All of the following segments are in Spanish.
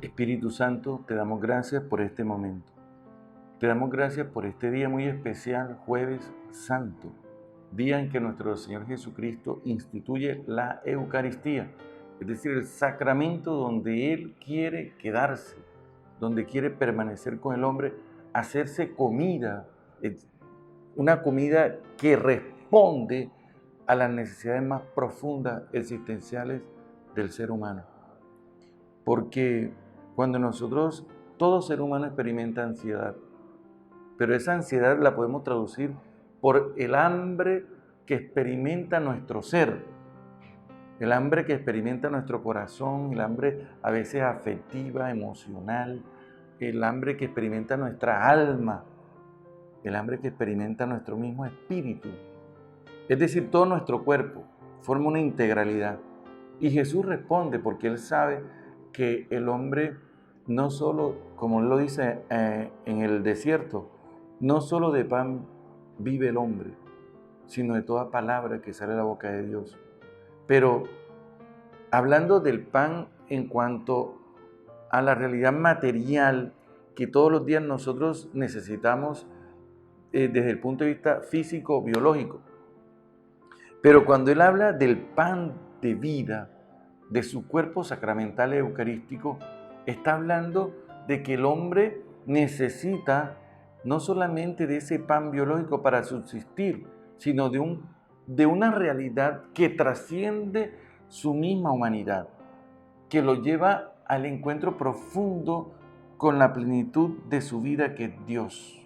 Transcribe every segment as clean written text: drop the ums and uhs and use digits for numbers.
Espíritu Santo, te damos gracias por este momento. Te damos gracias por este día muy especial, Jueves Santo, día en que nuestro Señor Jesucristo instituye la Eucaristía, es decir, el sacramento donde Él quiere quedarse, donde quiere permanecer con el hombre, hacerse comida, una comida que responde a las necesidades más profundas existenciales del ser humano. Porque cuando todo ser humano experimenta ansiedad, pero esa ansiedad la podemos traducir por el hambre que experimenta nuestro ser, el hambre que experimenta nuestro corazón, el hambre a veces afectiva, emocional, el hambre que experimenta nuestra alma, el hambre que experimenta nuestro mismo espíritu. Es decir, todo nuestro cuerpo forma una integralidad. Y Jesús responde porque Él sabe que el hombre no solo, como Él lo dice en el desierto, no solo de pan vive el hombre, sino de toda palabra que sale de la boca de Dios. Pero hablando del pan en cuanto a la realidad material que todos los días nosotros necesitamos desde el punto de vista físico, biológico. Pero cuando Él habla del pan de vida, de su cuerpo sacramental e eucarístico, está hablando de que el hombre necesita no solamente de ese pan biológico para subsistir, sino de una realidad que trasciende su misma humanidad, que lo lleva al encuentro profundo con la plenitud de su vida, que es Dios.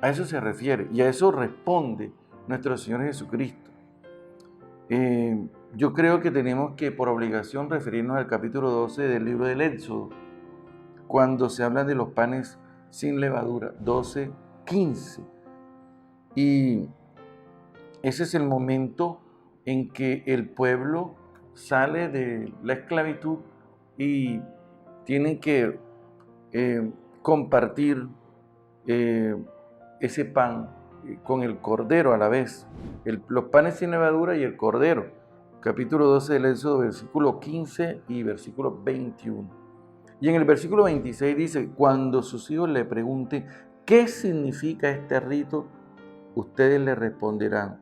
A eso se refiere y a eso responde nuestro Señor Jesucristo. Yo creo que tenemos que por obligación referirnos al capítulo 12 del libro del Éxodo, cuando se habla de los panes sin levadura, 12:15. Y ese es el momento en que el pueblo sale de la esclavitud y tiene que compartir ese pan con el cordero a la vez, los panes sin levadura y el cordero. Capítulo 12 del Éxodo, versículo 15 y versículo 21. Y en el versículo 26 dice: cuando sus hijos le pregunten qué significa este rito, ustedes le responderán: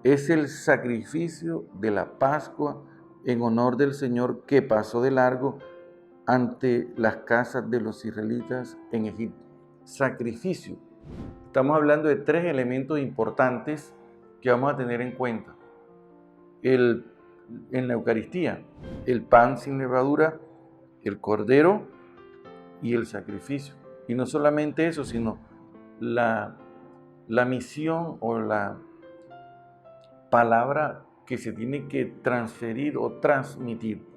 es el sacrificio de la Pascua en honor del Señor que pasó de largo ante las casas de los israelitas en Egipto. Sacrificio. Estamos hablando de tres elementos importantes que vamos a tener en cuenta. En la Eucaristía, el pan sin levadura, el cordero y el sacrificio. Y no solamente eso, sino la misión o la palabra que se tiene que transferir o transmitir.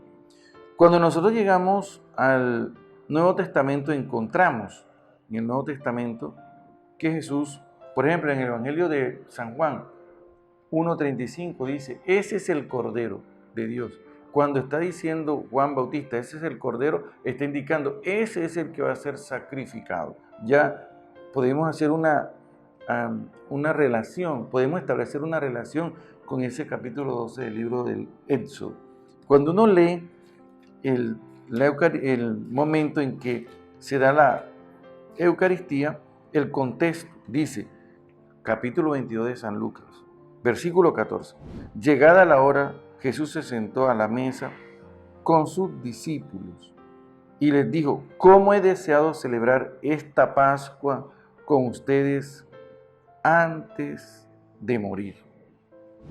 Cuando nosotros llegamos al Nuevo Testamento, encontramos en el Nuevo Testamento que Jesús, por ejemplo, en el Evangelio de San Juan 1:35 dice: ese es el Cordero de Dios. Cuando está diciendo Juan Bautista, ese es el Cordero, está indicando, ese es el que va a ser sacrificado. Ya podemos hacer una relación, podemos establecer una relación con ese capítulo 12 del libro del Éxodo. Cuando uno lee el momento en que se da la Eucaristía, el contexto dice, capítulo 22 de San Lucas, versículo 14. Llegada la hora, Jesús se sentó a la mesa con sus discípulos y les dijo: ¿cómo he deseado celebrar esta Pascua con ustedes antes de morir?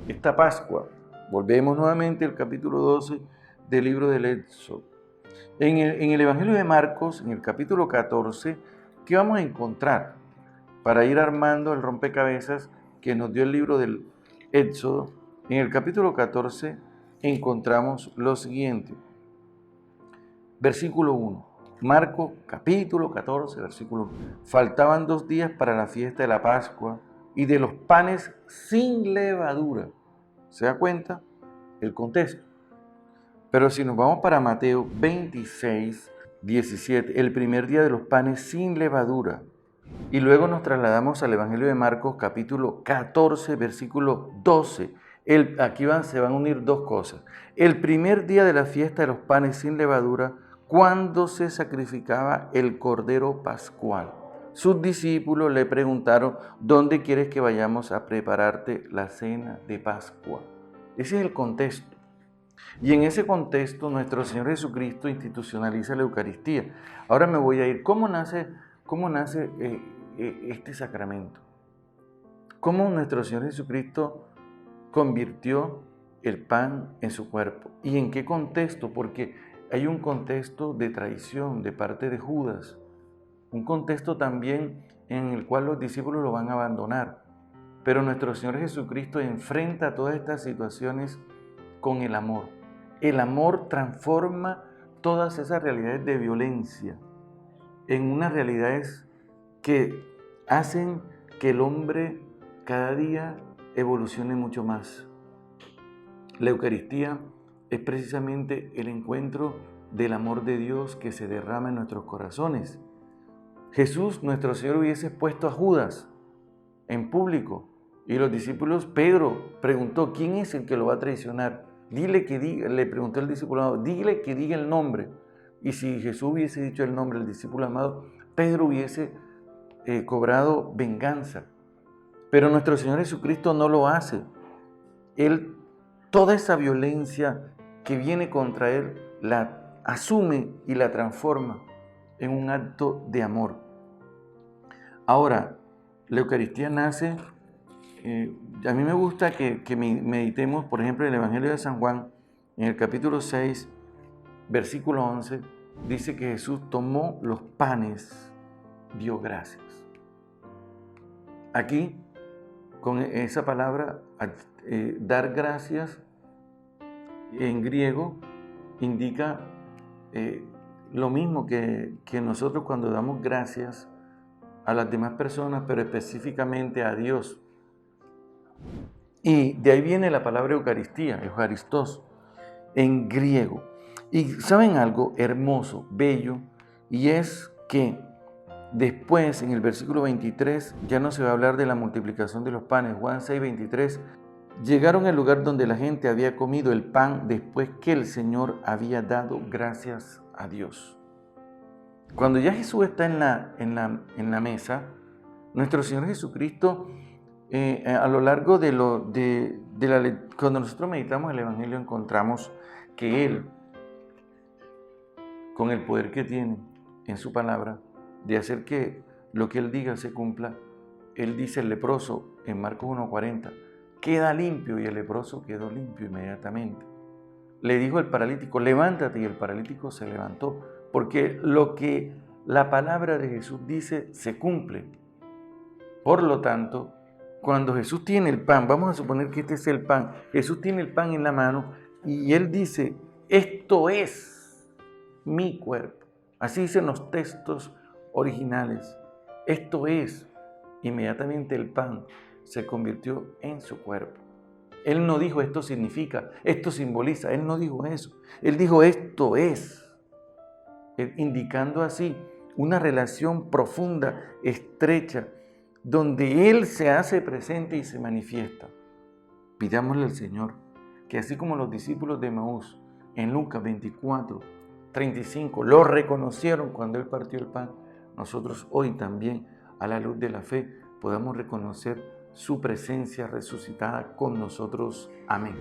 Esta Pascua, volvemos nuevamente al capítulo 12 del libro del Éxodo. En el Evangelio de Marcos, en el capítulo 14, ¿qué vamos a encontrar? Para ir armando el rompecabezas que nos dio el libro del Éxodo, en el capítulo 14 encontramos lo siguiente. Versículo 1. Marcos, capítulo 14, versículo 1. Faltaban 2 días para la fiesta de la Pascua y de los panes sin levadura. ¿Se da cuenta? El contexto. Pero si nos vamos para Mateo 26:17, el primer día de los panes sin levadura, y luego nos trasladamos al Evangelio de Marcos, capítulo 14, versículo 12. Aquí se van a unir dos cosas. El primer día de la fiesta de los panes sin levadura cuando se sacrificaba el Cordero Pascual. Sus discípulos le preguntaron, ¿dónde quieres que vayamos a prepararte la cena de Pascua? Ese es el contexto. Y en ese contexto, nuestro Señor Jesucristo institucionaliza la Eucaristía. Ahora me voy a ir. ¿Cómo nace este sacramento? ¿Cómo nuestro Señor Jesucristo convirtió el pan en su cuerpo? ¿Y en qué contexto? Porque hay un contexto de traición de parte de Judas, un contexto también en el cual los discípulos lo van a abandonar. Pero nuestro Señor Jesucristo enfrenta todas estas situaciones con el amor. El amor transforma todas esas realidades de violencia en unas realidades que hacen que el hombre cada día evolucione mucho más. La Eucaristía es precisamente el encuentro del amor de Dios que se derrama en nuestros corazones. Jesús, nuestro Señor, hubiese puesto a Judas en público y los discípulos, Pedro preguntó, ¿quién es el que lo va a traicionar? Le preguntó el discípulo amado, dile que diga el nombre. Y si Jesús hubiese dicho el nombre del discípulo amado, Pedro hubiese cobrado venganza. Pero nuestro Señor Jesucristo no lo hace. Él, toda esa violencia que viene contra Él, la asume y la transforma en un acto de amor. Ahora, la Eucaristía nace, a mí me gusta que meditemos, por ejemplo, en el Evangelio de San Juan, en el capítulo 6, versículo 11, dice que Jesús tomó los panes, dio gracias. Aquí, con esa palabra, dar gracias, en griego, indica lo mismo que nosotros cuando damos gracias a las demás personas, pero específicamente a Dios. Y de ahí viene la palabra Eucaristía, Eucharistos, en griego. Y ¿saben algo hermoso, bello? Y es que después, en el versículo 23, ya no se va a hablar de la multiplicación de los panes. Juan 6, 23, llegaron al lugar donde la gente había comido el pan después que el Señor había dado gracias a Dios. Cuando ya Jesús está en la mesa, nuestro Señor Jesucristo, a lo largo cuando nosotros meditamos el Evangelio, encontramos que Él, con el poder que tiene en su palabra, de hacer que lo que Él diga se cumpla, Él dice al leproso en Marcos 1:40, queda limpio, y el leproso quedó limpio inmediatamente. Le dijo al paralítico, levántate, y el paralítico se levantó, porque lo que la palabra de Jesús dice se cumple. Por lo tanto, cuando Jesús tiene el pan, vamos a suponer que este es el pan, Jesús tiene el pan en la mano y Él dice, esto es mi cuerpo. Así dicen los textos originales. Esto es, inmediatamente el pan se convirtió en su cuerpo. Él no dijo esto significa, esto simboliza, Él no dijo eso. Él dijo esto es, indicando así una relación profunda, estrecha, donde Él se hace presente y se manifiesta. Pidámosle al Señor que así como los discípulos de Emaús en Lucas 24:35 lo reconocieron cuando Él partió el pan, nosotros hoy también, a la luz de la fe, podamos reconocer su presencia resucitada con nosotros. Amén.